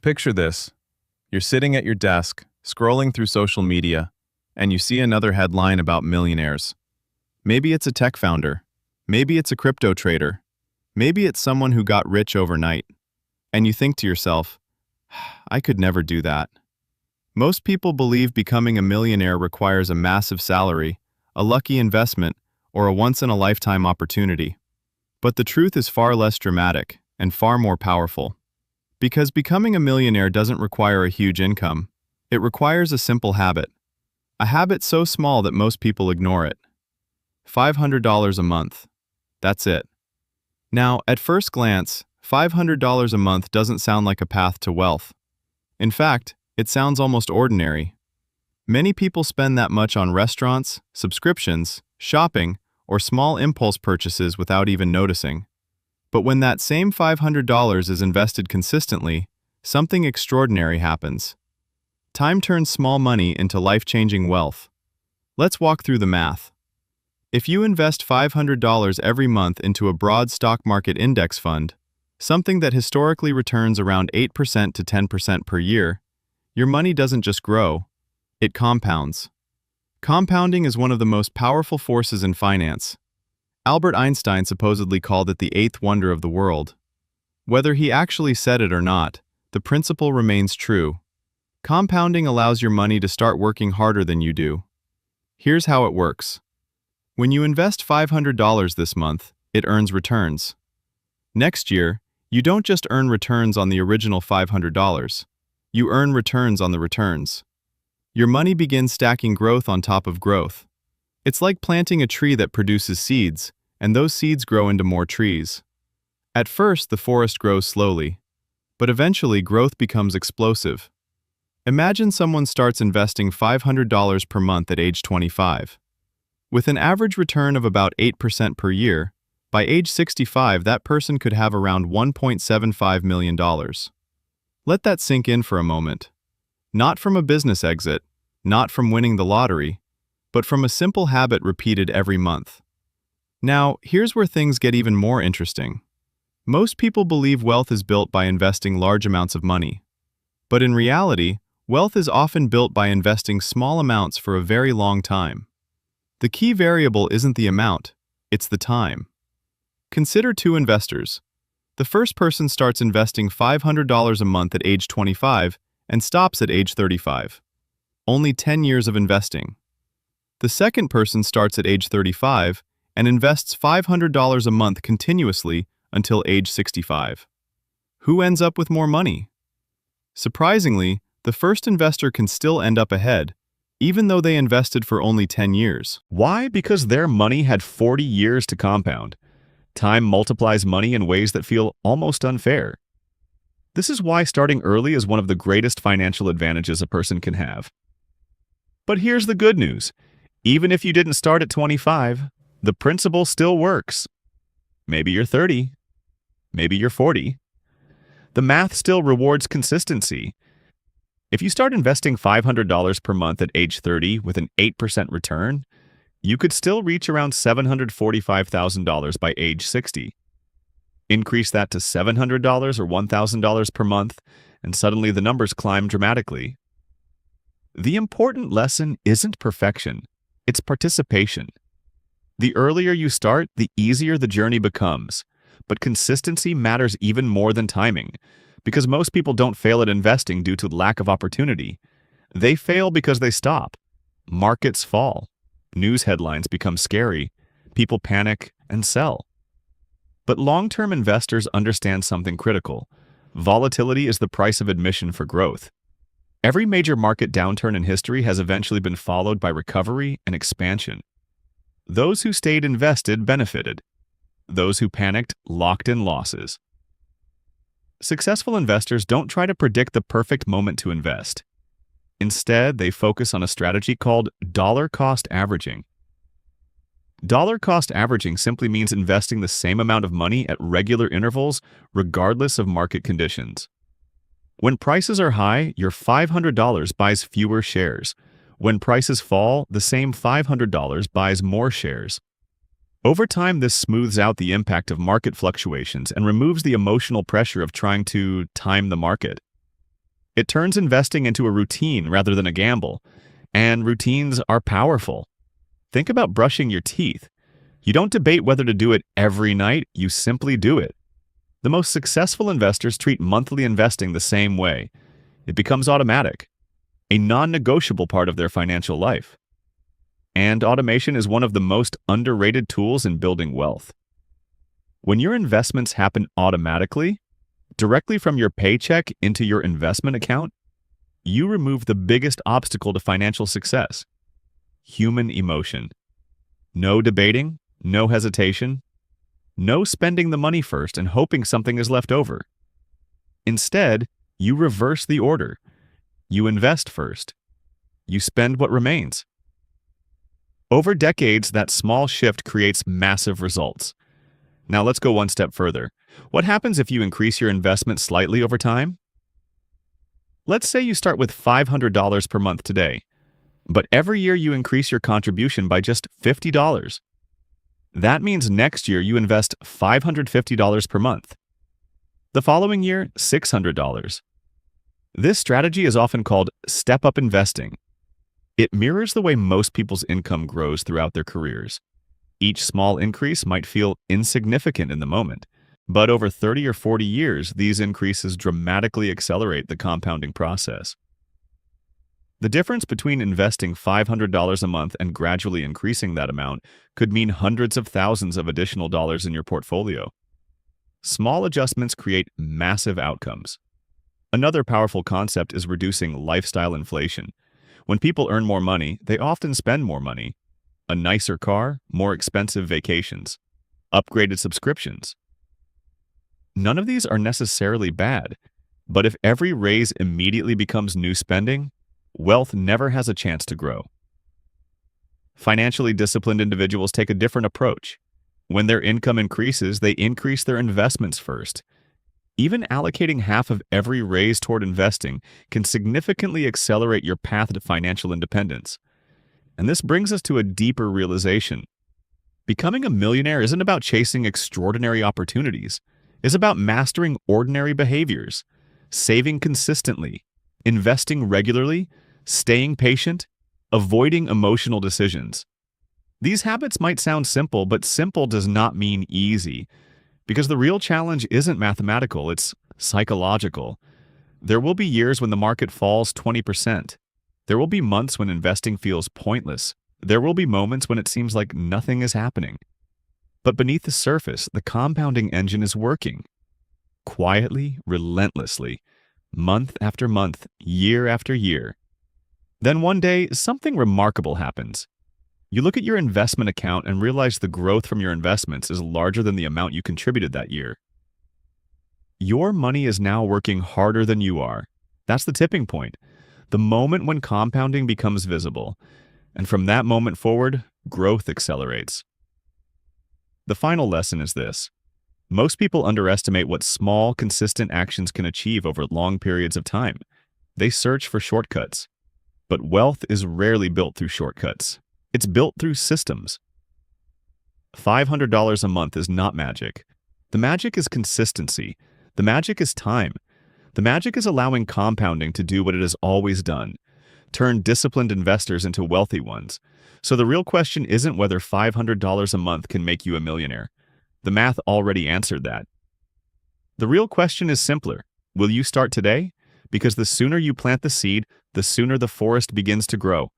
Picture this. You're sitting at your desk, scrolling through social media, and you see another headline about millionaires. Maybe it's a tech founder. Maybe it's a crypto trader. Maybe it's someone who got rich overnight. And you think to yourself, I could never do that. Most people believe becoming a millionaire requires a massive salary, a lucky investment, or a once-in-a-lifetime opportunity. But the truth is far less dramatic and far more powerful. Because becoming a millionaire doesn't require a huge income. It requires a simple habit. A habit so small that most people ignore it. $500 a month. That's it. Now, at first glance, $500 a month doesn't sound like a path to wealth. In fact, it sounds almost ordinary. Many people spend that much on restaurants, subscriptions, shopping, or small impulse purchases without even noticing. But when that same $500 is invested consistently, something extraordinary happens. Time turns small money into life-changing wealth. Let's walk through the math. If you invest $500 every month into a broad stock market index fund, something that historically returns around 8% to 10% per year, your money doesn't just grow, it compounds. Compounding is one of the most powerful forces in finance. Albert Einstein supposedly called it the eighth wonder of the world. Whether he actually said it or not, the principle remains true. Compounding allows your money to start working harder than you do. Here's how it works. When you invest $500 this month, it earns returns. Next year, you don't just earn returns on the original $500. You earn returns on the returns. Your money begins stacking growth on top of growth. It's like planting a tree that produces seeds, and those seeds grow into more trees. At first, the forest grows slowly, but eventually growth becomes explosive. Imagine someone starts investing $500 per month at age 25. With an average return of about 8% per year, by age 65 that person could have around $1.75 million. Let that sink in for a moment. Not from a business exit, not from winning the lottery, but from a simple habit repeated every month. Now, here's where things get even more interesting. Most people believe wealth is built by investing large amounts of money. But in reality, wealth is often built by investing small amounts for a very long time. The key variable isn't the amount, it's the time. Consider two investors. The first person starts investing $500 a month at age 25 and stops at age 35. Only 10 years of investing. The second person starts at age 35 and invests $500 a month continuously until age 65. Who ends up with more money? Surprisingly, the first investor can still end up ahead, even though they invested for only 10 years. Why? Because their money had 40 years to compound. Time multiplies money in ways that feel almost unfair. This is why starting early is one of the greatest financial advantages a person can have. But here's the good news. Even if you didn't start at 25, the principle still works. Maybe you're 30. Maybe you're 40. The math still rewards consistency. If you start investing $500 per month at age 30 with an 8% return, you could still reach around $745,000 by age 60. Increase that to $700 or $1,000 per month, and suddenly the numbers climb dramatically. The important lesson isn't perfection, it's participation. The earlier you start, the easier the journey becomes. But consistency matters even more than timing, because most people don't fail at investing due to lack of opportunity. They fail because they stop. Markets fall. News headlines become scary. People panic and sell. But long-term investors understand something critical. Volatility is the price of admission for growth. Every major market downturn in history has eventually been followed by recovery and expansion. Those who stayed invested benefited. Those who panicked locked in losses. Successful investors don't try to predict the perfect moment to invest. Instead, they focus on a strategy called dollar-cost averaging. Dollar-cost averaging simply means investing the same amount of money at regular intervals, regardless of market conditions. When prices are high, your $500 buys fewer shares. When prices fall, the same $500 buys more shares. Over time, this smooths out the impact of market fluctuations and removes the emotional pressure of trying to time the market. It turns investing into a routine rather than a gamble, and routines are powerful. Think about brushing your teeth. You don't debate whether to do it every night, you simply do it. The most successful investors treat monthly investing the same way. It becomes automatic, a non-negotiable part of their financial life. And automation is one of the most underrated tools in building wealth. When your investments happen automatically, directly from your paycheck into your investment account, you remove the biggest obstacle to financial success: human emotion. No debating, no hesitation, no spending the money first and hoping something is left over. Instead, you reverse the order. You invest first. You spend what remains. Over decades, that small shift creates massive results. Now let's go one step further. What happens if you increase your investment slightly over time? Let's say you start with $500 per month today, but every year you increase your contribution by just $50. That means next year you invest $550 per month. The following year, $600. This strategy is often called step-up investing. It mirrors the way most people's income grows throughout their careers. Each small increase might feel insignificant in the moment, but over 30 or 40 years, these increases dramatically accelerate the compounding process. The difference between investing $500 a month and gradually increasing that amount could mean hundreds of thousands of additional dollars in your portfolio. Small adjustments create massive outcomes. Another powerful concept is reducing lifestyle inflation. When people earn more money, they often spend more money. A nicer car, more expensive vacations, upgraded subscriptions. None of these are necessarily bad, but if every raise immediately becomes new spending, wealth never has a chance to grow. Financially disciplined individuals take a different approach. When their income increases, they increase their investments first. Even allocating half of every raise toward investing can significantly accelerate your path to financial independence. And this brings us to a deeper realization. Becoming a millionaire isn't about chasing extraordinary opportunities. It's about mastering ordinary behaviors, saving consistently, investing regularly, staying patient, avoiding emotional decisions. These habits might sound simple, but simple does not mean easy, because the real challenge isn't mathematical, it's psychological. There will be years when the market falls 20%. There will be months when investing feels pointless. There will be moments when it seems like nothing is happening. But beneath the surface, the compounding engine is working. Quietly, relentlessly, month after month, year after year. Then one day, something remarkable happens. You look at your investment account and realize the growth from your investments is larger than the amount you contributed that year. Your money is now working harder than you are. That's the tipping point. The moment when compounding becomes visible, and from that moment forward, growth accelerates. The final lesson is this. Most people underestimate what small, consistent actions can achieve over long periods of time. They search for shortcuts. But wealth is rarely built through shortcuts. It's built through systems. $500 a month is not magic. The magic is consistency. The magic is time. The magic is allowing compounding to do what it has always done, turn disciplined investors into wealthy ones. So the real question isn't whether $500 a month can make you a millionaire. The math already answered that. The real question is simpler. Will you start today? Because the sooner you plant the seed, the sooner the forest begins to grow.